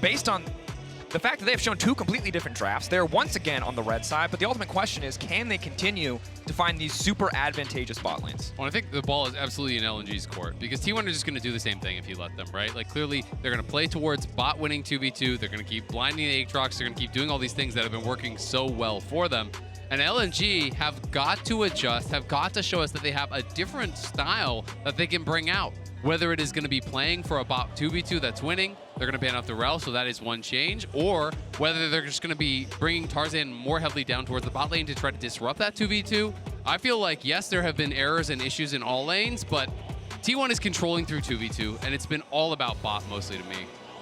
Based on the fact that they have shown two completely different drafts, they're once again on the red side, but the ultimate question is, can they continue to find these super advantageous bot lanes? Well, I think the ball is absolutely in LNG's court because T1 are just going to do the same thing if you let them, right? Like, clearly, they're going to play towards bot winning 2v2. They're going to keep blinding the Aatrox. They're going to keep doing all these things that have been working so well for them. And LNG have got to adjust, have got to show us that they have a different style that they can bring out. Whether it is going to be playing for a bot 2v2 that's winning, they're going to ban out the Rel, so that is one change, or whether they're just going to be bringing Tarzan more heavily down towards the bot lane to try to disrupt that 2v2. I feel like, yes, there have been errors and issues in all lanes, but T1 is controlling through 2v2, and it's been all about bot mostly to me.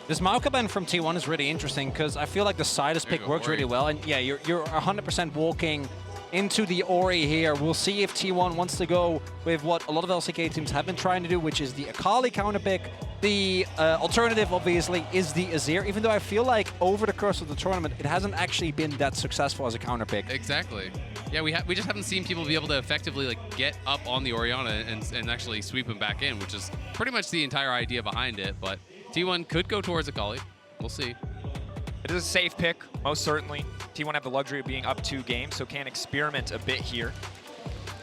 This Maoka ban from T1 is really interesting because I feel like the Sidus pick works really well. And yeah, you're 100% walking into the Ori here. We'll see if T1 wants to go with what a lot of LCK teams have been trying to do, which is the Akali counter pick. The alternative, obviously, is the Azir, even though I feel like over the course of the tournament, it hasn't actually been that successful as a counter pick. Exactly. Yeah, we just haven't seen people be able to effectively like get up on the Orianna and actually sweep him back in, which is pretty much the entire idea behind it. But T1 could go towards Akali. We'll see. It is a safe pick, most certainly. T1 have the luxury of being up 2 games, so can experiment a bit here.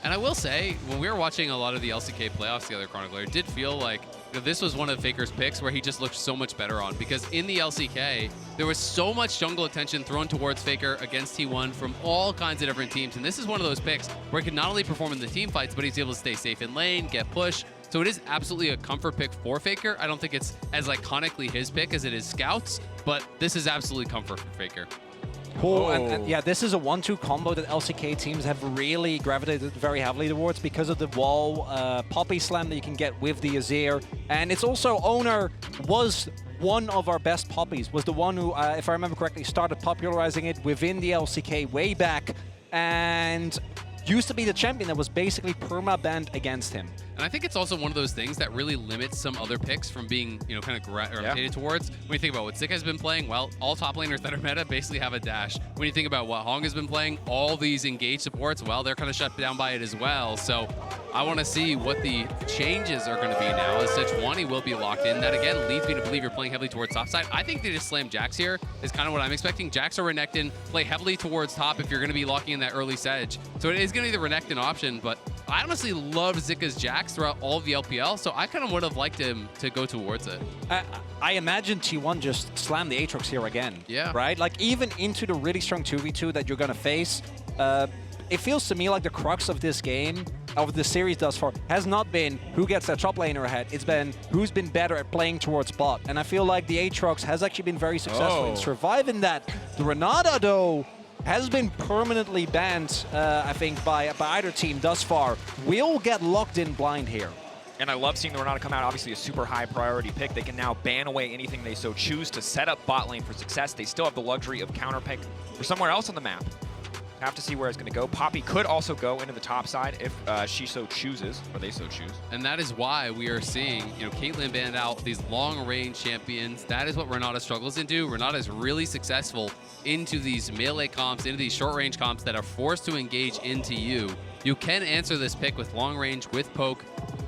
And I will say, when we were watching a lot of the LCK playoffs together, Chronicler, it did feel like this was one of Faker's picks where he just looked so much better on. Because in the LCK, there was so much jungle attention thrown towards Faker against T1 from all kinds of different teams. And this is one of those picks where he can not only perform in the team fights, but he's able to stay safe in lane, get push. So it is absolutely a comfort pick for Faker. I don't think it's as iconically his pick as it is Scout's, but this is absolutely comfort for Faker. Cool. And yeah, this is a 1-2 combo that LCK teams have really gravitated very heavily towards because of the wall poppy slam that you can get with the Azir. And it's also Owner was one of our best poppies, was the one who, if I remember correctly, started popularizing it within the LCK way back and used to be the champion that was basically perma-banned against him. And I think it's also one of those things that really limits some other picks from being, kind of gravitated towards. When you think about what Zika has been playing, well, all top laners that are meta basically have a dash. When you think about what Hong has been playing, all these engage supports, well, they're kind of shut down by it as well. So I want to see what the changes are going to be now. As Sejuani will be locked in. That, again, leads me to believe you're playing heavily towards top side. I think they just slam Jax here is kind of what I'm expecting. Jax or Renekton, play heavily towards top if you're going to be locking in that early Sedge. So it is going to be the Renekton option, but I honestly love Zika's Jax throughout all of the LPL, so I kind of would have liked him to go towards it. I imagine T1 just slam the Aatrox here again. Yeah. Right? Like, even into the really strong 2v2 that you're going to face, it feels to me like the crux of this game, of the series thus far, has not been who gets that top laner ahead. It's been who's been better at playing towards bot. And I feel like the Aatrox has actually been very successful in surviving that. The Renata, though, has been permanently banned, I think, by either team thus far. Will get locked in blind here. And I love seeing the Renata come out, obviously a super high priority pick. They can now ban away anything they so choose to set up bot lane for success. They still have the luxury of counter pick for somewhere else on the map. Have to see where it's going to go. Poppy could also go into the top side if she so chooses, or they so choose. And that is why we are seeing, Caitlyn banned out these long-range champions. That is what Renata struggles into. Renata is really successful into these melee comps, into these short-range comps that are forced to engage into you. You can answer this pick with long-range, with poke,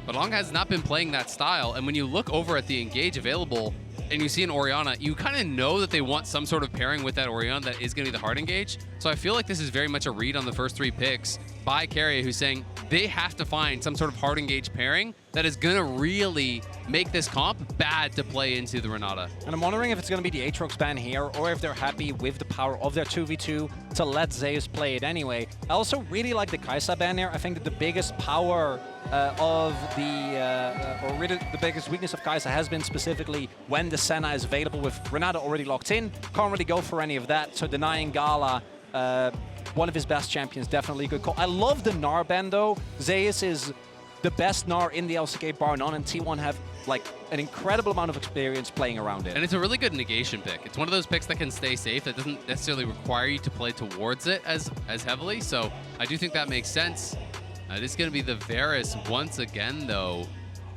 but Long has not been playing that style. And when you look over at the engage available, and you see an Orianna, you kind of know that they want some sort of pairing with that Orianna that is going to be the hard engage. So I feel like this is very much a read on the first 3 picks by Carrier, who's saying they have to find some sort of hard engage pairing that is going to really make this comp bad to play into the Renata. And I'm wondering if it's going to be the Aatrox ban here, or if they're happy with the power of their 2v2 to let Zeus play it anyway. I also really like the Kai'Sa ban here. I think that the biggest power or really the biggest weakness of Kai'Sa has been specifically when the Senna is available with Renata already locked in. Can't really go for any of that, so denying Gala, one of his best champions, definitely a good call. I love the Gnar ban though. Zeus is the best Gnar in the LCK bar none, and T1 have like an incredible amount of experience playing around it. And it's a really good negation pick. It's one of those picks that can stay safe, that doesn't necessarily require you to play towards it as heavily, so I do think that makes sense. It is going to be the Varus once again, though.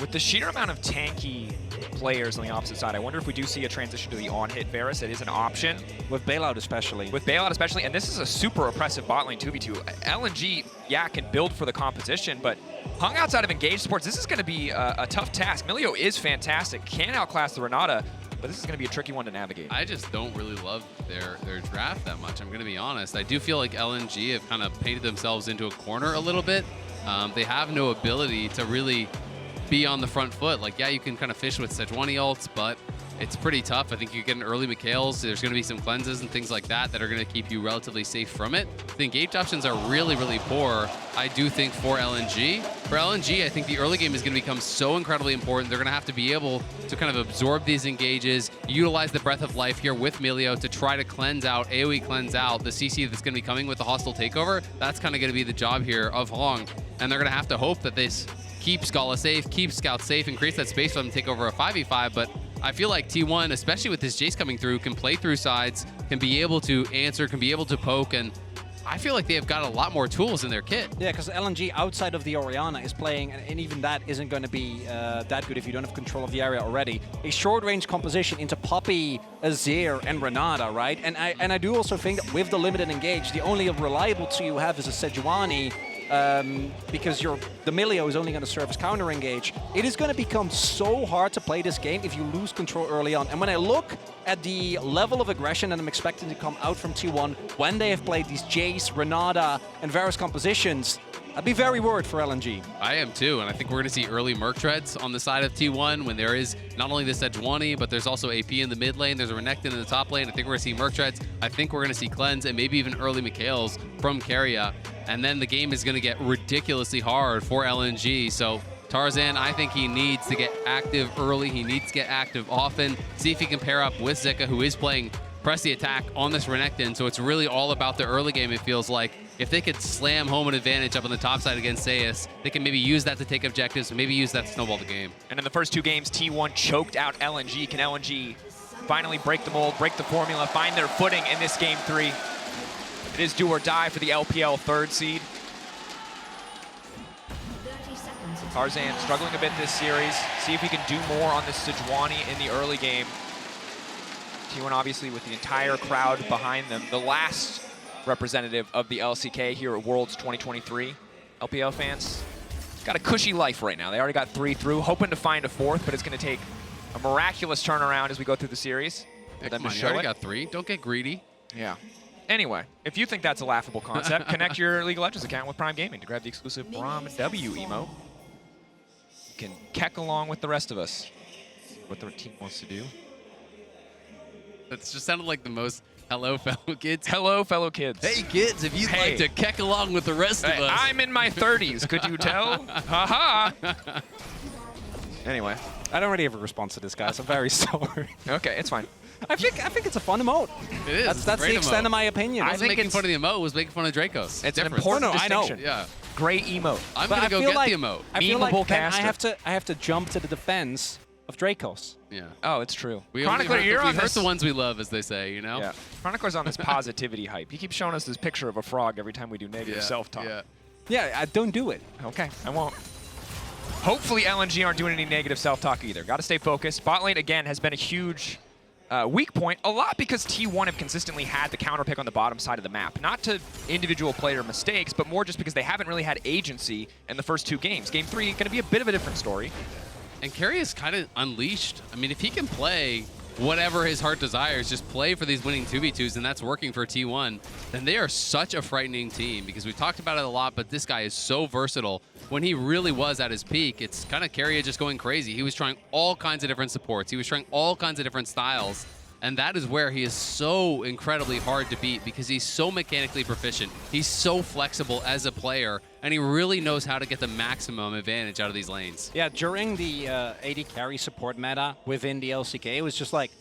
With the sheer amount of tanky players on the opposite side, I wonder if we do see a transition to the on-hit Varus. It is an option. With Bailout especially. With Bailout especially, and this is a super oppressive bot lane 2v2. LNG, yeah, can build for the composition, but hung outside of engaged supports, this is going to be a tough task. Milio is fantastic, can outclass the Renata, but this is going to be a tricky one to navigate. I just don't really love their draft that much. I'm going to be honest. I do feel like LNG have kind of painted themselves into a corner a little bit. They have no ability to really be on the front foot. Like, yeah, you can kind of fish with Sejuani ults, but it's pretty tough. I think you get an early Mikhails. There's going to be some cleanses and things like that that are going to keep you relatively safe from it. The engage options are really, really poor, I do think, for LNG. For LNG, I think the early game is going to become so incredibly important. They're going to have to be able to kind of absorb these engages, utilize the Breath of Life here with Milio to try to cleanse out, AoE cleanse out the CC that's going to be coming with the hostile takeover. That's kind of going to be the job here of Hong. And they're going to have to hope that this keeps Scala safe, keeps Scout safe, and creates that space for them to take over a 5v5. But I feel like T1, especially with this Jace coming through, can play through sides, can be able to answer, can be able to poke, and I feel like they have got a lot more tools in their kit. Yeah, because LNG outside of the Orianna is playing, and even that isn't going to be that good if you don't have control of the area already. A short-range composition into Poppy, Azir, and Renata, right? And I do also think that with the limited engage, the only reliable tool you have is a Sejuani, because the Milio is only going to serve as counter engage. It is going to become so hard to play this game if you lose control early on. And when I look at the level of aggression that I'm expecting to come out from T1 when they have played these Jace, Renata, and various compositions, I'd be very worried for LNG. I am too, and I think we're going to see early Merc Treads on the side of T1 when there is not only this Sejuani, but there's also AP in the mid lane, there's a Renekton in the top lane. I think we're going to see Merc Treads. I think we're going to see Cleanse and maybe even early Mikhails from Keria. And then the game is going to get ridiculously hard for LNG. So Tarzan, I think he needs to get active early. He needs to get active often. See if he can pair up with Zika, who is playing press the attack on this Renekton. So it's really all about the early game, it feels like. If they could slam home an advantage up on the top side against Zeus, they can maybe use that to take objectives, maybe use that to snowball the game. And in the first two games, T1 choked out LNG. Can LNG finally break the mold, break the formula, find their footing in this game 3? It is do or die for the LPL third seed. Tarzan struggling a bit this series. See if he can do more on this Sejuani in the early game. T1 obviously with the entire crowd behind them. The last representative of the LCK here at Worlds 2023. LPL fans got a cushy life right now. They already got 3 through, hoping to find a 4th, but it's going to take a miraculous turnaround as we go through the series. Yeah, come on, you already got 3. Don't get greedy. Yeah. Anyway, if you think that's a laughable concept, connect your League of Legends account with Prime Gaming to grab the exclusive Braum W emote. You can keck along with the rest of us. What the team wants to do. That's just sounded like the most hello, fellow kids. Hello, fellow kids. Hey, kids, if you'd like to keck along with the rest of us. I'm in my 30s, could you tell? Ha ha. Anyway. I don't really have a response to this, guys. I'm very sorry. Okay, it's fine. I think it's a fun emote. It is. That's the extent of my opinion. I was making fun of the emote. I was making fun of Dracos. It's an important distinction. Yeah. Great emote. I'm going to go get the emote. I feel like caster. I have to jump to the defense of Dracos. Yeah. Oh, it's true. Chronicler, you're on the ones we love, as they say, you know? Yeah. Chronicler's on this positivity hype. He keeps showing us this picture of a frog every time we do negative self-talk. Yeah, I don't do it. Okay, I won't. Hopefully LNG aren't doing any negative self-talk either. Got to stay focused. Bot lane, again, has been a huge weak point, a lot because T1 have consistently had the counter pick on the bottom side of the map. Not to individual player mistakes, but more just because they haven't really had agency in the first 2 games. Game 3 going to be a bit of a different story. And Keria is kind of unleashed. I mean, if he can play whatever his heart desires, just play for these winning 2v2s, and that's working for T1, then they are such a frightening team because we've talked about it a lot, but this guy is so versatile. When he really was at his peak, it's kind of Keria just going crazy. He was trying all kinds of different supports. He was trying all kinds of different styles. And that is where he is so incredibly hard to beat because he's so mechanically proficient. He's so flexible as a player, and he really knows how to get the maximum advantage out of these lanes. Yeah, during the AD carry support meta within the LCK, it was just like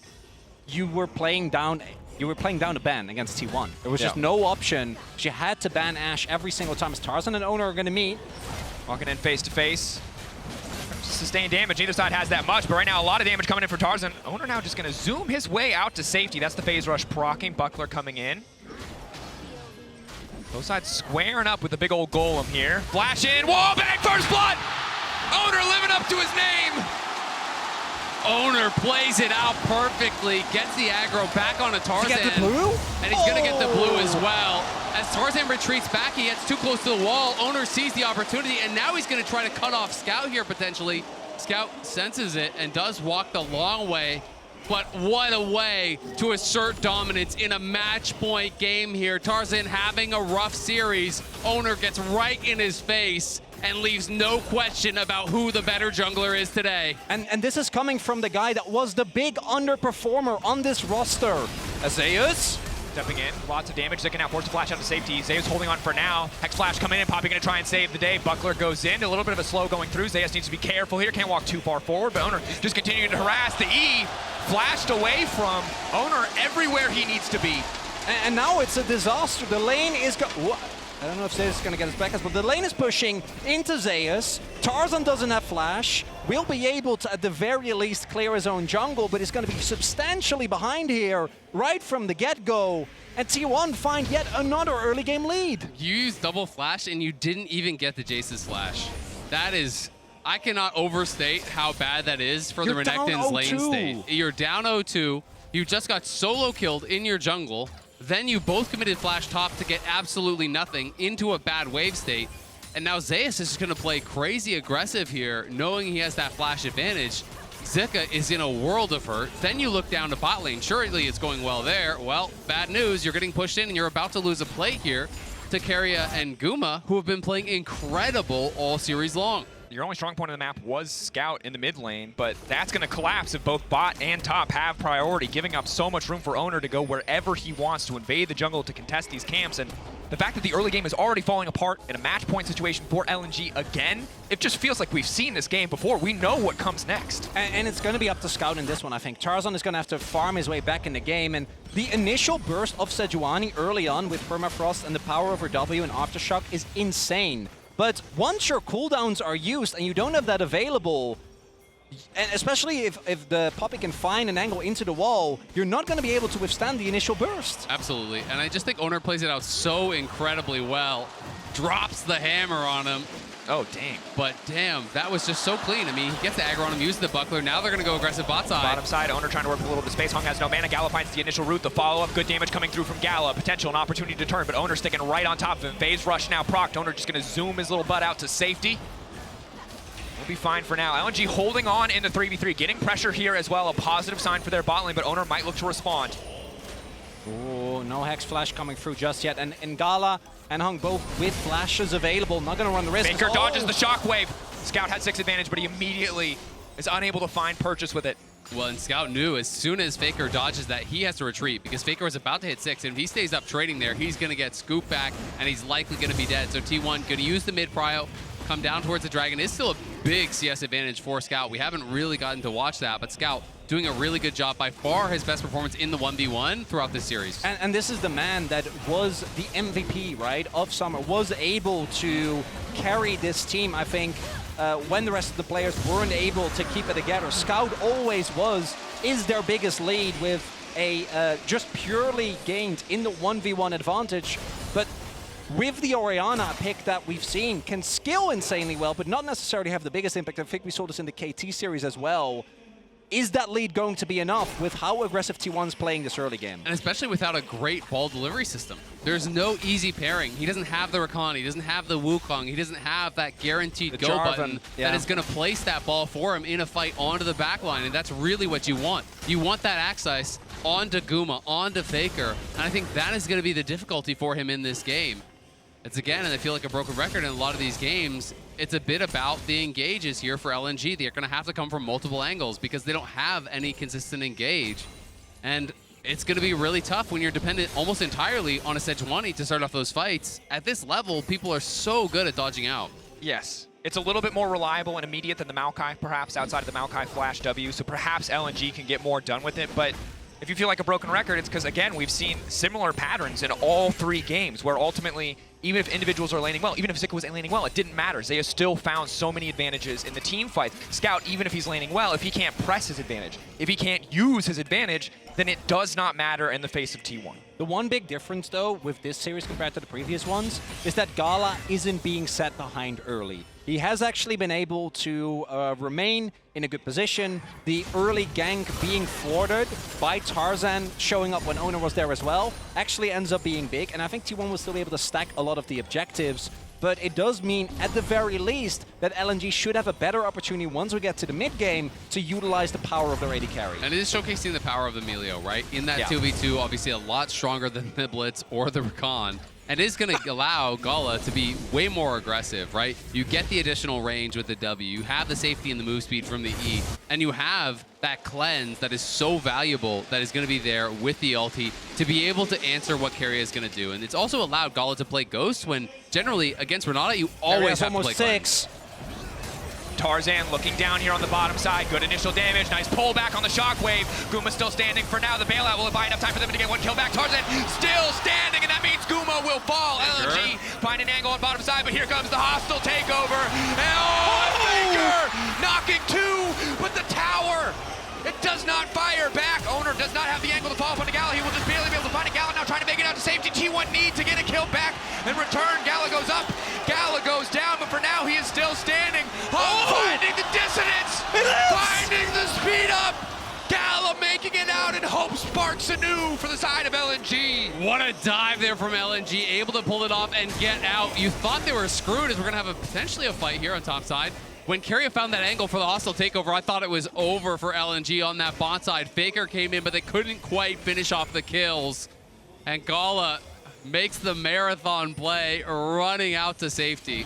you were playing down a ban against T1. There was just no option. You had to ban Ashe every single time. As Tarzan and Owner are going to meet. Walking in face to face. Sustained damage. Neither side has that much, but right now a lot of damage coming in for Tarzan. Owner now just going to zoom his way out to safety. That's the phase rush proccing. Buckler coming in. Both sides squaring up with the big old golem here. Flash in. Wall bang. First blood. Owner living up to his name. Owner plays it out perfectly. Gets the aggro back onto Tarzan. Does he get the blue? And he's going to get the blue as well. As Tarzan retreats back, he gets too close to the wall. Owner sees the opportunity, and now he's going to try to cut off Scout here, potentially. Scout senses it and does walk the long way but what a way to assert dominance in a match point game here. Tarzan having a rough series. Owner gets right in his face and leaves no question about who the better jungler is today. And this is coming from the guy that was the big underperformer on this roster. Zeus stepping in, lots of damage. Zika now forced to flash out to safety. Zeus holding on for now. Hex Flash coming in, Poppy gonna try and save the day. Buckler goes in, a little bit of a slow going through. Zeus needs to be careful here, can't walk too far forward, but Owner just continuing to harass. The E flashed away from Owner everywhere he needs to be. And now it's a disaster. The lane is I don't know if Zeus is going to get his back, but the lane is pushing into Zeus. Tarzan doesn't have flash. Will be able to, at the very least, clear his own jungle, but he's going to be substantially behind here right from the get-go. And T1 find yet another early game lead. You used double flash and you didn't even get the Jace's flash. That is, I cannot overstate how bad that is for the Renekton's lane state. You're down 0-2. You just got solo killed in your jungle. Then you both committed flash top to get absolutely nothing into a bad wave state. And now Zeus is just going to play crazy aggressive here, knowing he has that flash advantage. Zika is in a world of hurt. Then you look down to bot lane. Surely it's going well there. Well, bad news. You're getting pushed in and you're about to lose a plate here to Keria and Guma, who have been playing incredible all series long. Your only strong point of the map was Scout in the mid lane, but that's going to collapse if both bot and top have priority, giving up so much room for Owner to go wherever he wants to invade the jungle to contest these camps. And the fact that the early game is already falling apart in a match point situation for LNG again, it just feels like we've seen this game before. We know what comes next. And it's going to be up to Scout in this one, I think. Tarzan is going to have to farm his way back in the game. And the initial burst of Sejuani early on with Permafrost and the power over W and Aftershock is insane. But once your cooldowns are used and you don't have that available, and especially if the Poppy can find an angle into the wall, you're not going to be able to withstand the initial burst. Absolutely. And I just think Owner plays it out so incredibly well. Drops the hammer on him. Oh, dang. But damn, that was just so clean. I mean, he gets the aggro on him, uses the buckler. Now they're going to go aggressive bot side. Bottom side, Owner trying to work with a little bit of space. Hung has no mana. Gala finds the initial route. The follow-up, good damage coming through from Gala. Potential, an opportunity to turn, but Owner sticking right on top of him. Phase rush now procced. Owner just going to zoom his little butt out to safety. We'll be fine for now. LNG holding on in the 3v3. Getting pressure here as well. A positive sign for their bot lane, but Owner might look to respond. Oh, no Hex Flash coming through just yet. And Gala and Hung both with flashes available. Not going to run the risk. Faker dodges the shockwave. Scout had 6 advantage, but he immediately is unable to find purchase with it. Well, and Scout knew as soon as Faker dodges that, he has to retreat because Faker was about to hit 6, and if he stays up trading there, he's going to get scooped back, and he's likely going to be dead. So T1 going to use the mid prio, come down towards the Dragon. It's still a big CS advantage for Scout. We haven't really gotten to watch that, but Scout doing a really good job. By far his best performance in the 1v1 throughout this series. And this is the man that was the MVP, right, of Summer, was able to carry this team, I think, when the rest of the players weren't able to keep it together. Scout always is their biggest lead with a just purely gained in the 1v1 advantage. But with the Orianna pick that we've seen, can skill insanely well, but not necessarily have the biggest impact. I think we saw this in the KT series as well. Is that lead going to be enough with how aggressive T1's playing this early game? And especially without a great ball delivery system. There's no easy pairing. He doesn't have the Rakan, he doesn't have the Wukong, he doesn't have that guaranteed go button that is going to place that ball for him in a fight onto the back line, and that's really what you want. You want that Axice onto Guma, onto Faker, and I think that is going to be the difficulty for him in this game. It's again, and I feel like a broken record in a lot of these games, it's a bit about the engages here for LNG. They're going to have to come from multiple angles because they don't have any consistent engage. And it's going to be really tough when you're dependent almost entirely on a Sejuani to start off those fights. At this level, people are so good at dodging out. Yes. It's a little bit more reliable and immediate than the Maokai, perhaps, outside of the Maokai Flash W, so perhaps LNG can get more done with it. But if you feel like a broken record, it's because, again, we've seen similar patterns in all 3 games where ultimately, even if individuals are laning well, even if Zika was laning well, it didn't matter. Zaya still found so many advantages in the team fights. Scout, even if he's laning well, if he can't press his advantage, if he can't use his advantage, then it does not matter in the face of T1. The one big difference, though, with this series compared to the previous ones, is that Gala isn't being set behind early. He has actually been able to remain in a good position. The early gank being thwarted by Tarzan showing up when Owner was there as well actually ends up being big, and I think T1 was still able to stack a lot of the objectives but it does mean, at the very least, that LNG should have a better opportunity once we get to the mid-game to utilize the power of their AD carry. And it is showcasing the power of the Emilio, right? In that 2v2, obviously a lot stronger than the Blitz or the Recon. And it is going to allow Gala to be way more aggressive, right? You get the additional range with the W, you have the safety and the move speed from the E, and you have that cleanse that is so valuable that is going to be there with the ulti to be able to answer what Keria is going to do. And it's also allowed Gala to play Ghost when generally against Renata, you always have to play six. Tarzan looking down here on the bottom side. Good initial damage. Nice pullback on the shockwave. Guma still standing for now. The bailout will buy enough time for them to get one kill back. Tarzan still standing, and that means Guma will fall. LNG find an angle on bottom side, but here comes the hostile takeover. And Faker knocking two, but the tower, it does not fire back. Owner does not have the angle to fall upon the Gala. He will just barely be able to find a Gala now, trying to make it out to safety. T1 need to get a kill back and return. Gala goes up. Gala goes down, but for now he is still standing. Finding the dissonance, finding the speed up. Gala making it out, and hope sparks anew for the side of LNG. What a dive there from LNG, able to pull it off and get out. You thought they were screwed, as we're gonna have potentially a fight here on top side. When Keria found that angle for the hostile takeover, I thought it was over for LNG on that bot side. Faker came in, but they couldn't quite finish off the kills. And Gala makes the marathon play, running out to safety.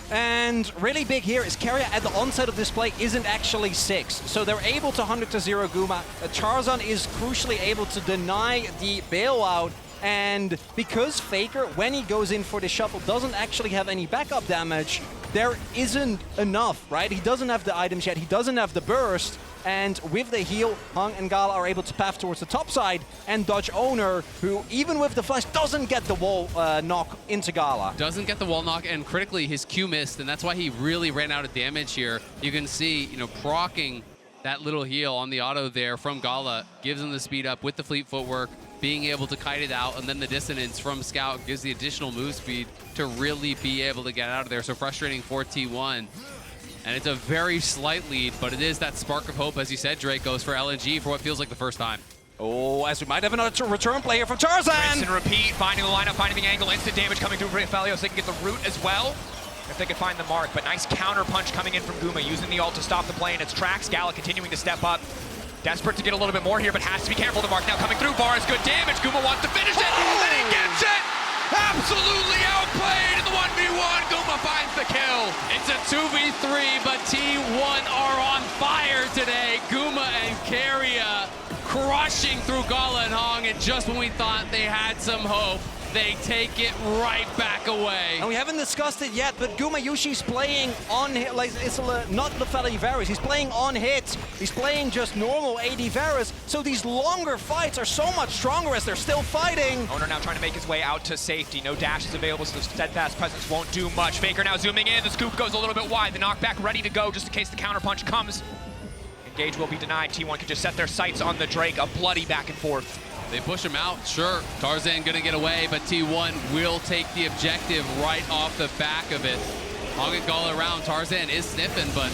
And really big here is Keria at the onset of this play isn't actually 6. So they're able to 100-0 Guma. Tarzan is crucially able to deny the bailout. And because Faker, when he goes in for the shuffle, doesn't actually have any backup damage, there isn't enough, right? He doesn't have the items yet, he doesn't have the burst, and with the heal, Hung and Gala are able to path towards the top side, and dodge Owner, who even with the flash doesn't get the wall knock into Gala. Doesn't get the wall knock, and critically his Q missed, and that's why he really ran out of damage here. You can see, you know, proccing that little heal on the auto there from Gala gives him the speed up with the fleet footwork, being able to kite it out, and then the dissonance from Scout gives the additional move speed to really be able to get out of there. So frustrating for T1. And it's a very slight lead, but it is that spark of hope, as you said, Drake, goes for LNG for what feels like the first time. Oh, as we might have another return play here from Tarzan! Rinse and repeat, finding the lineup, finding the angle, instant damage coming through Felio so they can get the root as well. If they can find the mark, but nice counter punch coming in from Guma, using the ult to stop the play in its tracks. Gala continuing to step up. Desperate to get a little bit more here, but has to be careful. The mark now coming through. Bar is good damage. Guma wants to finish it, and he gets it! Absolutely outplayed in the 1v1. Guma finds the kill. It's a 2v3, but T1 are on fire today. Guma and Keria crushing through Gala and Hong, and just when we thought they had some hope, they take it right back away. And we haven't discussed it yet, but Guma Yushi's playing on hit, like it's not Lefeli Varus. He's playing on hit. He's playing just normal AD Varus. So these longer fights are so much stronger as they're still fighting. Owner now trying to make his way out to safety. No dash is available, so the steadfast presence won't do much. Faker now zooming in. The scoop goes a little bit wide. The knockback ready to go just in case the counterpunch comes. Engage will be denied. T1 can just set their sights on the Drake. A bloody back and forth. They push him out, sure. Tarzan gonna get away, but T1 will take the objective right off the back of it. Hong and Gala around. Tarzan is sniffing, but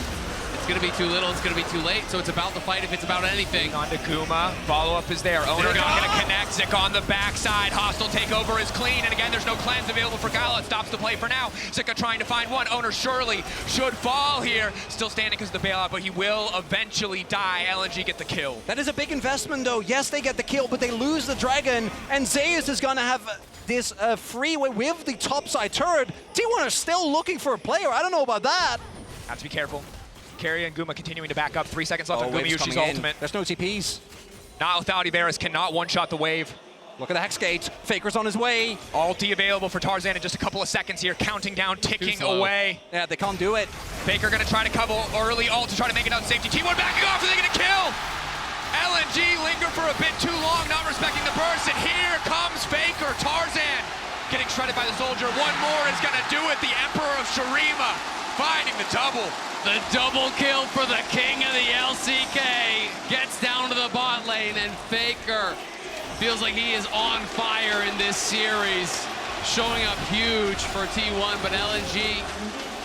it's gonna be too little, it's gonna be too late, so it's about the fight if it's about anything. On to Guma. Follow-up is there. Owner not gonna connect. Zik on the backside. Hostile takeover is clean, and again, there's no cleanse available for Gala. It stops the play for now. Zika trying to find one. Owner surely should fall here. Still standing because of the bailout, but he will eventually die. LNG get the kill. That is a big investment, though. Yes, they get the kill, but they lose the Dragon, and Zeus is gonna have this freeway with the topside turret. T1 are still looking for a player. I don't know about that. Have to be careful. Keria and Guma continuing to back up. 3 seconds left on Guma Yushi's ultimate. There's no TPs. Not without Iberis, cannot one-shot the wave. Look at the Hex Gate. Faker's on his way. Ulti available for Tarzan in just a couple of seconds here. Counting down, ticking away. Yeah, they can't do it. Faker gonna try to cover early ult to try to make it out safety. T1 backing off, and they're gonna kill! LNG linger for a bit too long, not respecting the burst, and here comes Faker. Tarzan getting shredded by the soldier. One more is gonna do it. The Emperor of Shurima finding the double. The double kill for the king of the LCK. Gets down to the bot lane, and Faker feels like he is on fire in this series. Showing up huge for T1, but LNG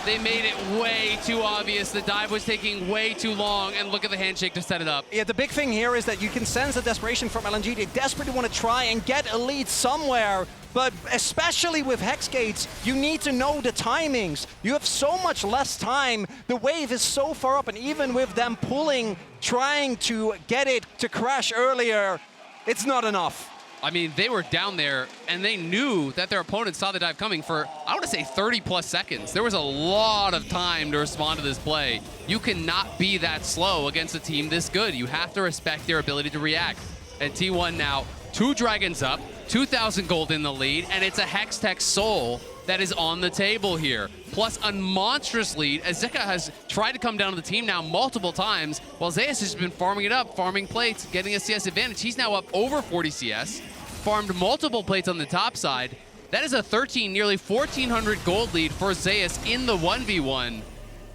They made it way too obvious. The dive was taking way too long, and look at the handshake to set it up. Yeah, the big thing here is that you can sense the desperation from LNG. They desperately want to try and get a lead somewhere, but especially with Hex Gates, you need to know the timings. You have so much less time. The wave is so far up, and even with them pulling, trying to get it to crash earlier, it's not enough. I mean, they were down there, and they knew that their opponent saw the dive coming for, I want to say, 30-plus seconds. There was a lot of time to respond to this play. You cannot be that slow against a team this good. You have to respect their ability to react. And T1 now, 2 Dragons up, 2,000 gold in the lead, and it's a Hextech Soul that is on the table here. Plus a monstrous lead, as Zika has tried to come down to the team now multiple times, while Zeus has been farming it up, farming plates, getting a CS advantage. He's now up over 40 CS, farmed multiple plates on the top side. That is a 13, nearly 1,400 gold lead for Zeus in the 1v1.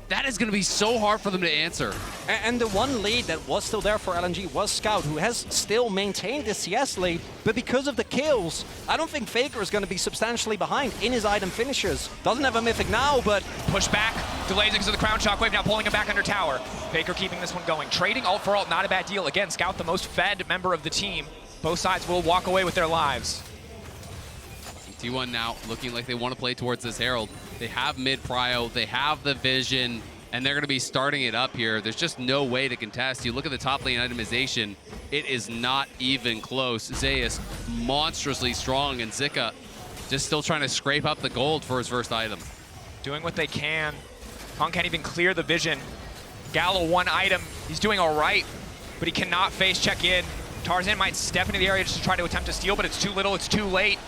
That is going to be so hard for them to answer. And the one lead that was still there for LNG was Scout, who has still maintained the CS lead, but because of the kills, I don't think Faker is going to be substantially behind in his item finishes. Doesn't have a Mythic now, but... Push back, delays because of the Crown Shockwave, now pulling him back under tower. Faker keeping this one going. Trading ult for ult, not a bad deal. Again, Scout the most fed member of the team. Both sides will walk away with their lives. T1 now looking like they want to play towards this Herald. They have mid prio, they have the vision, and they're going to be starting it up here. There's just no way to contest. You look at the top lane itemization, it is not even close. Zeus monstrously strong, and Zika just still trying to scrape up the gold for his first item. Doing what they can. Punk can't even clear the vision. Gallo 1 item, he's doing all right, but he cannot face check in. Tarzan might step into the area just to try to attempt to steal, but it's too little, it's too late.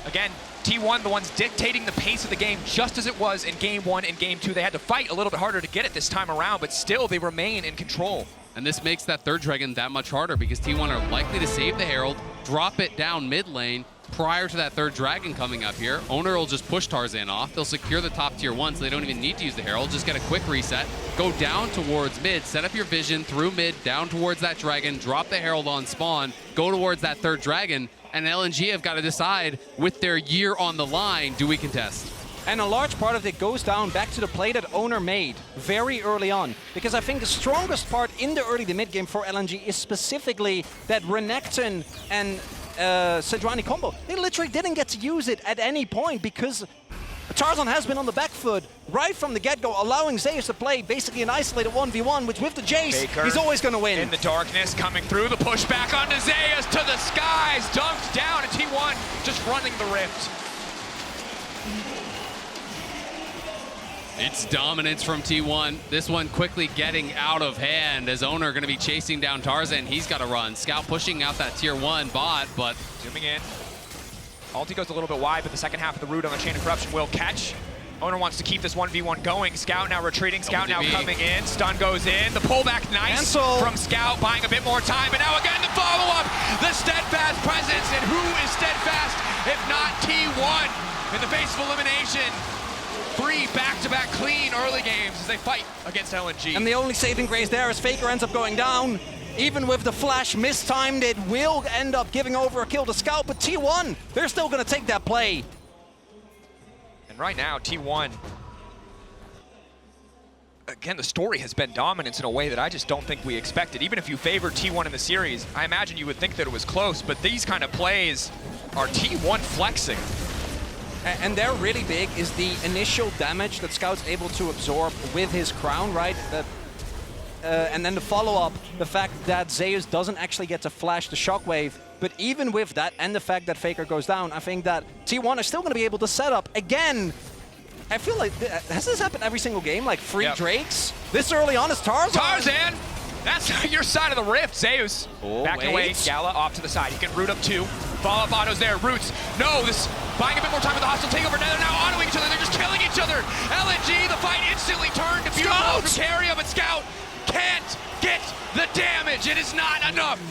Again, T1, the ones dictating the pace of the game, just as it was in Game 1 and Game 2. They had to fight a little bit harder to get it this time around, but still they remain in control. And this makes that third Dragon that much harder because T1 are likely to save the Herald, drop it down mid lane prior to that third Dragon coming up here. Owner will just push Tarzan off. They'll secure the top tier 1, so they don't even need to use the Herald. Just get a quick reset, go down towards mid, set up your vision through mid, down towards that Dragon, drop the Herald on spawn, go towards that third Dragon, and LNG have got to decide with their year on the line, do we contest? And a large part of it goes down back to the play that Owner made very early on. Because I think the strongest part in the early to mid game for LNG is specifically that Renekton and Sejuani combo. They literally didn't get to use it at any point because Tarzan has been on the back foot right from the get-go, allowing Zeus to play basically an isolated 1v1, which with the Jace, Faker he's always going to win. In the darkness, coming through, the pushback onto Zeus to the skies, dunked down, and T1 just running the rift. It's dominance from T1. This one quickly getting out of hand as Owner going to be chasing down Tarzan. He's got to run. Scout pushing out that tier 1 bot, but... Zooming in. Ulti goes a little bit wide, but the second half of the root on the Chain of Corruption will catch. Owner wants to keep this 1v1 going. Scout now retreating. Scout now coming in. Stun goes in. The pullback nice Cancel from Scout, buying a bit more time. But now again, the follow-up. The steadfast presence. And who is steadfast if not T1 in the face of elimination? 3 back-to-back clean early games as they fight against LNG. And the only saving grace there is Faker ends up going down. Even with the flash mistimed, it will end up giving over a kill to Scout, but T1, they're still going to take that play. And right now, T1, again, the story has been dominance in a way that I just don't think we expected. Even if you favored T1 in the series, I imagine you would think that it was close, but these kind of plays are T1 flexing. And they're really big is the initial damage that Scout's able to absorb with his crown, right? And then the follow-up, the fact that Zeus doesn't actually get to flash the shockwave. But even with that and the fact that Faker goes down, I think that T1 is still going to be able to set up again. I feel like, has this happened every single game? Like 3 Drakes? This early on is Tarzan. Tarzan! That's your side of the rift, Zeus. Backing away, Gala off to the side. He can root up 2. Follow-up autos there, roots. No, this buying a bit more time with the hostile takeover. Now they're autoing each other. They're just killing each other. LNG, the fight instantly turned to beautiful from Caria, but Scout can't get the damage. It is not enough.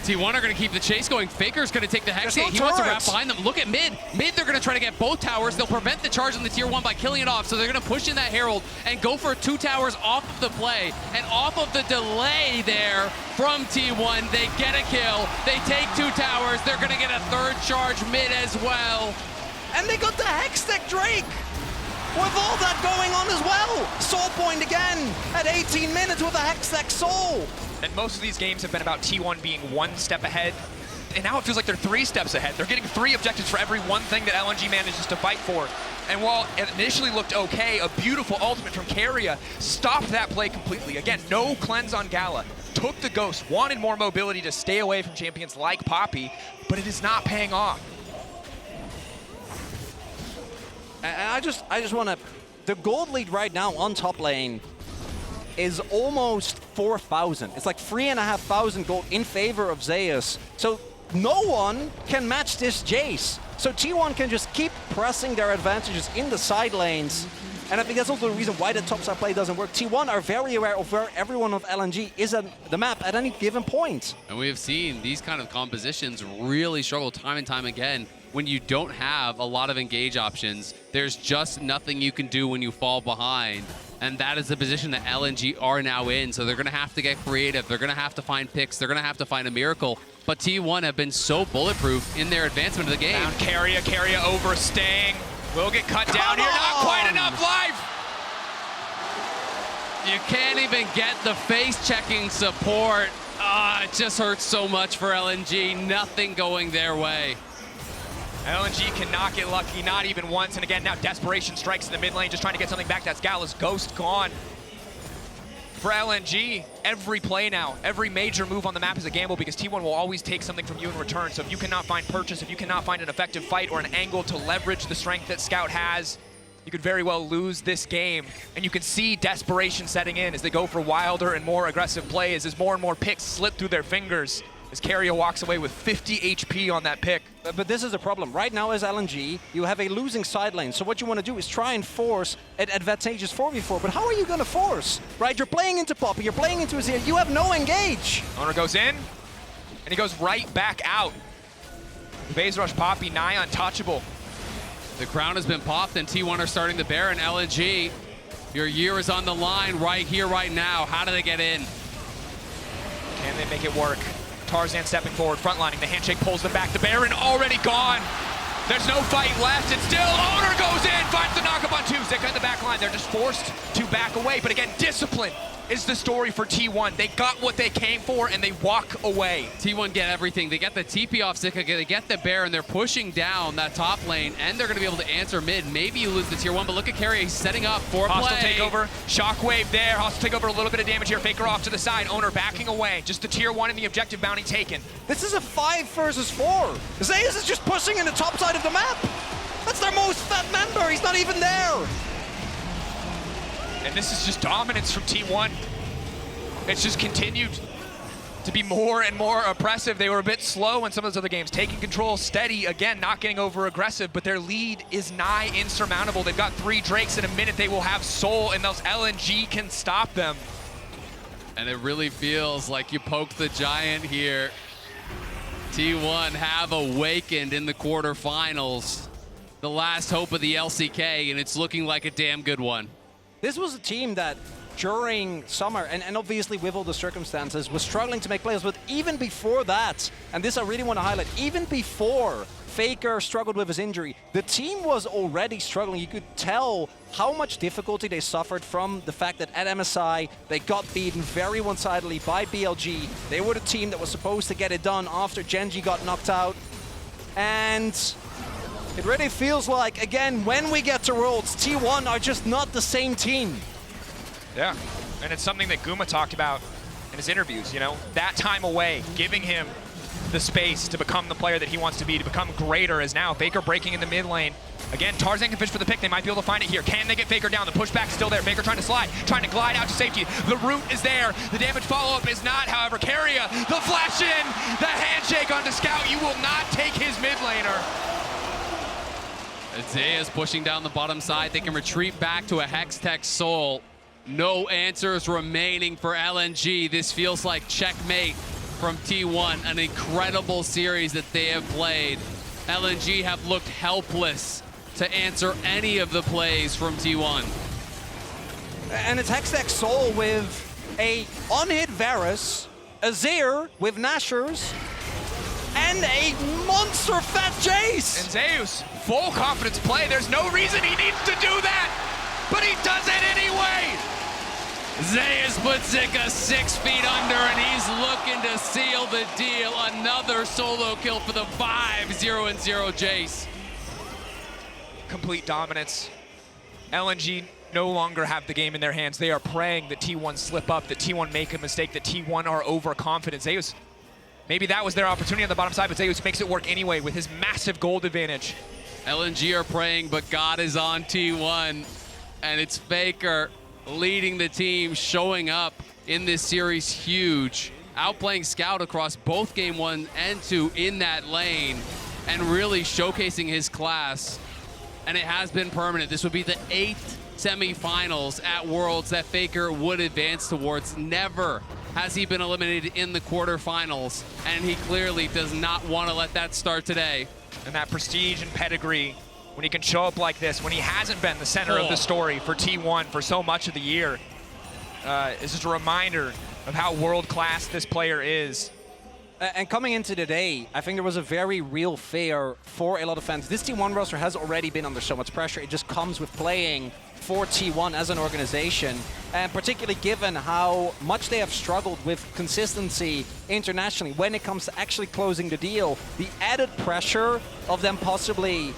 T1 are going to keep the chase going. Faker's going to take the Hex Gate. No He wants to wrap behind them. Look at mid. Mid, they're going to try to get both towers. They'll prevent the charge on the tier 1 by killing it off. So they're going to push in that Herald and go for 2 towers off of the play. And off of the delay there from T1, they get a kill. They take 2 towers. They're going to get a 3rd charge mid as well. And they got the Hextech Drake. with all that going on as well. Soul point again at 18 minutes with a Hextech Soul. And most of these games have been about T1 being one step ahead. And now it feels like they're 3 steps ahead. They're getting 3 objectives for every one thing that LNG manages to fight for. And while it initially looked okay, a beautiful ultimate from Keria stopped that play completely. Again, no cleanse on Gala. Took the Ghost, wanted more mobility to stay away from champions like Poppy, but it is not paying off. And I just want to... The gold lead right now on top lane is almost 4,000. It's like 3,500 gold in favor of Zeus. So no one can match this Jace. So T1 can just keep pressing their advantages in the side lanes. And I think that's also the reason why the topside play doesn't work. T1 are very aware of where everyone of LNG is at the map at any given point. And we have seen these kind of compositions really struggle time and time again. When you don't have a lot of engage options, there's just nothing you can do when you fall behind. And that is the position that LNG are now in. So they're going to have to get creative. They're going to have to find picks. They're going to have to find a miracle. But T1 have been so bulletproof in their advancement of the game. Down Keria overstaying. Will get cut down here. Not quite enough life. You can't even get the face-checking support. It just hurts so much for LNG. Nothing going their way. LNG cannot get lucky, not even once. And again, now desperation strikes in the mid lane, just trying to get something back. That's Gala's Ghost gone. For LNG, every play now, every major move on the map is a gamble because T1 will always take something from you in return. So if you cannot find purchase, if you cannot find an effective fight or an angle to leverage the strength that Scout has, you could very well lose this game. And you can see desperation setting in as they go for wilder and more aggressive plays as more and more picks slip through their fingers. As Keria walks away with 50 HP on that pick. But this is the problem. Right now as LNG, you have a losing side lane. So what you want to do is try and force an advantageous 4v4. But how are you going to force? Right? You're playing into Poppy, you're playing into Azir. You have no engage. Owner goes in, and he goes right back out. Phase rush Poppy, nigh untouchable. The crown has been popped, and T1 are starting the bear, and LNG, your year is on the line right here, right now. How do they get in? Can they make it work? Tarzan stepping forward, frontlining. The handshake pulls them back. The Baron already gone. There's no fight left. And still, Owner goes in, finds the knockup on 2. Zika in the back line. They're just forced to back away. But again, discipline is the story for T1. They got what they came for, and they walk away. T1 get everything. They get the TP off Zika, they get the bear, and they're pushing down that top lane, and they're going to be able to answer mid. Maybe you lose the tier 1, but look at Keria. He's setting up for a Hostile play. takeover, shockwave there. Hostile takeover, a little bit of damage here. Faker off to the side. Owner backing away. Just the tier 1 and the objective bounty taken. This is a 5 versus 4. Zeus is just pushing in the top side of the map. That's their most fat member. He's not even there. And this is just dominance from T1. It's just continued to be more and more oppressive. They were a bit slow in some of those other games, taking control, steady, again, not getting over aggressive, but their lead is nigh insurmountable. They've got 3 Drakes in a minute. They will have Soul, and those LNG can stop them. And it really feels like you poked the giant here. T1 have awakened in the quarterfinals. The last hope of the LCK, and it's looking like a damn good one. This was a team that during summer, and obviously with all the circumstances, was struggling to make plays. But even before that, and this I really want to highlight, even before Faker struggled with his injury, the team was already struggling. You could tell how much difficulty they suffered from the fact that at MSI, they got beaten very one-sidedly by BLG. They were the team that was supposed to get it done after Genji got knocked out. And it really feels like, again, when we get to Worlds, T1 are just not the same team. Yeah, and it's something that Guma talked about in his interviews, you know, that time away, giving him the space to become the player that he wants to be, to become greater, as now Faker breaking in the mid lane. Again, Tarzan can fish for the pick. They might be able to find it here. Can they get Faker down? The pushback's still there. Faker trying to slide, trying to glide out to safety. The root is there. The damage follow-up is not, however. Keria, the flash in, the handshake onto Scout. You will not take his mid laner. Zeus pushing down the bottom side. They can retreat back to a Hextech Soul. No answers remaining for LNG. This feels like checkmate from T1. An incredible series that they have played. LNG have looked helpless to answer any of the plays from T1. And it's Hextech Soul with a unhit Varus, Azir with Nashers, and a monster fat Jace. And Zeus, full confidence play. There's no reason he needs to do that, but he does it anyway. Zeus puts Zika 6 feet under, and he's looking to seal the deal. Another solo kill for the 5-0-0 Jace. Complete dominance. LNG no longer have the game in their hands. They are praying that T1 slip up, that T1 make a mistake, that T1 are overconfident. Zeus, maybe that was their opportunity on the bottom side, but Zeus makes it work anyway with his massive gold advantage. LNG are praying, but God is on T1, and it's Faker leading the team, showing up in this series huge, outplaying Scout across both game 1 and 2 in that lane, and really showcasing his class. And it has been permanent. This would be the 8th semifinals at Worlds that Faker would advance towards. Never has he been eliminated in the quarterfinals, and he clearly does not want to let that start today. And that prestige and pedigree, when he can show up like this, when he hasn't been the center of the story for T1 for so much of the year, is just a reminder of how world-class this player is. And coming into today, I think there was a very real fear for a lot of fans. This T1 roster has already been under so much pressure. It just comes with playing for T1 as an organization, and particularly given how much they have struggled with consistency internationally when it comes to actually closing the deal. The added pressure of them possibly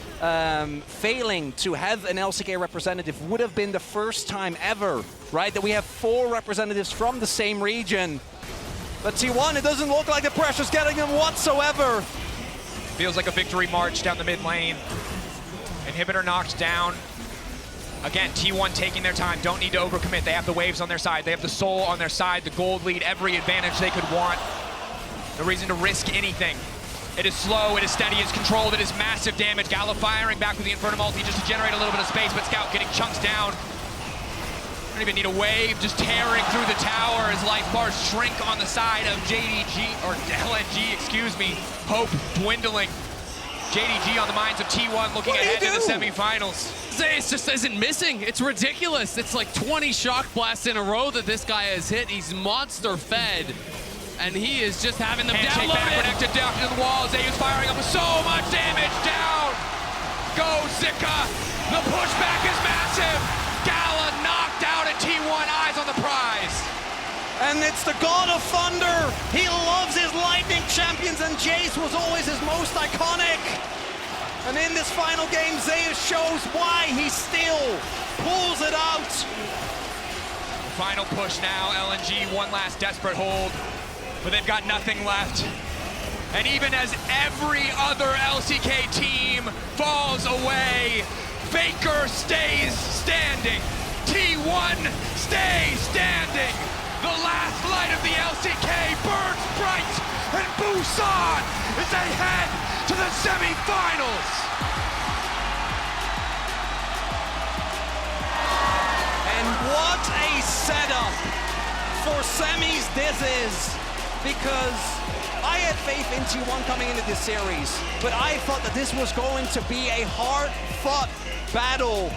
failing to have an LCK representative would have been the first time ever, right, that we have 4 representatives from the same region. But T1, it doesn't look like the pressure's getting them whatsoever. Feels like a victory march down the mid lane. Inhibitor knocked down. Again, T1 taking their time, don't need to overcommit. They have the waves on their side, they have the soul on their side, the gold lead, every advantage they could want. No reason to risk anything. It is slow, it is steady, it is controlled, it is massive damage. Gala firing back with the Inferno multi just to generate a little bit of space, but Scout getting chunks down. Don't even need a wave, just tearing through the tower as life bars shrink on the side of JDG, or LNG, excuse me. Hope dwindling. JDG on the minds of T1 looking ahead to the semifinals. Zeus just isn't missing. It's ridiculous. It's like 20 shock blasts in a row that this guy has hit. He's monster fed, and he is just having them Handshake back, downloaded. connected down to the wall. Zeus firing up with so much damage down. Go Zika. The pushback is massive. Gala knocked out at T1, eyes on the prize. And it's the God of Thunder. He loves his Lightning champions, and Jace was always his most iconic. And in this final game, Zeus shows why he still pulls it out. Final push now, LNG, one last desperate hold, but they've got nothing left. And even as every other LCK team falls away, Faker stays standing. T1 stays standing. The last light of the LCK burns bright, and Busan is ahead to the semifinals. And what a setup for semis this is, because I had faith in T1 coming into this series, but I thought that this was going to be a hard-fought battle.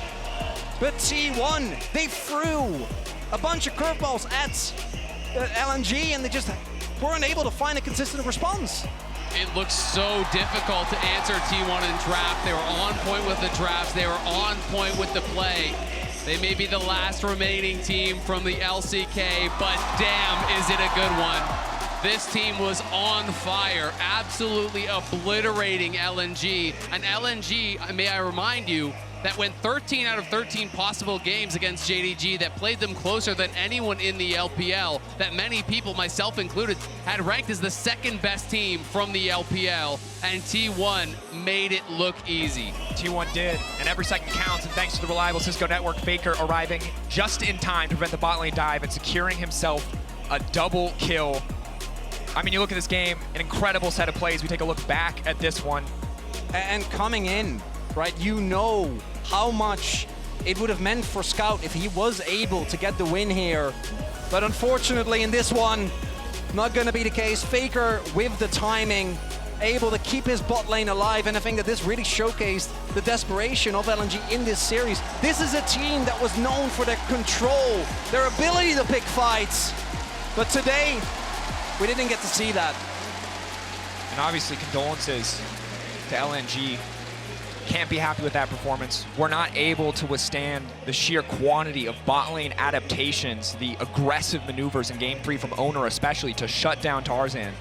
But T1, they threw a bunch of curveballs at LNG, and they just weren't able to find a consistent response. It looks so difficult to answer T1 in draft. They were on point with the drafts. They were on point with the play. They may be the last remaining team from the LCK, but damn, is it a good one. This team was on fire, absolutely obliterating LNG. And LNG, may I remind you, that went 13 out of 13 possible games against JDG, that played them closer than anyone in the LPL, that many people, myself included, had ranked as the second best team from the LPL, and T1 made it look easy. T1 did, and every second counts, and thanks to the reliable Cisco network, Faker arriving just in time to prevent the bot lane dive and securing himself a double kill. I mean, you look at this game, an incredible set of plays. We take a look back at this one. And coming in, right, you know how much it would have meant for Scout if he was able to get the win here. But unfortunately in this one, not gonna be the case. Faker with the timing, able to keep his bot lane alive, and I think that this really showcased the desperation of LNG in this series. This is a team that was known for their control, their ability to pick fights. But today, we didn't get to see that. And obviously condolences to LNG. Can't be happy with that performance. We're not able to withstand the sheer quantity of bot lane adaptations, the aggressive maneuvers in Game 3 from Owner especially to shut down Tarzan.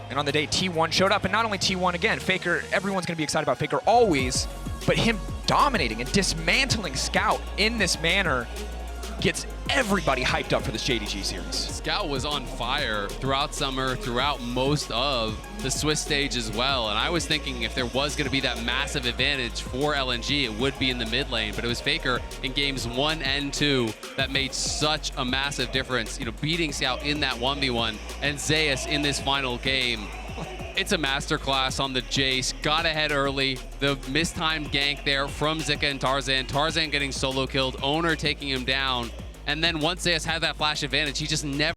And on the day, T1 showed up, and not only T1 again, Faker, everyone's gonna be excited about Faker always, but him dominating and dismantling Scout in this manner gets everybody hyped up for this JDG series. Scout was on fire throughout summer, throughout most of the Swiss stage as well. And I was thinking if there was going to be that massive advantage for LNG, it would be in the mid lane. But it was Faker in games 1 and 2 that made such a massive difference, you know, beating Scout in that 1v1 and Zeus in this final game. It's a masterclass on the Jace. Got ahead early. The mistimed gank there from Zika and Tarzan. Tarzan getting solo killed. Owner taking him down. And then once Zeus had that flash advantage, he just never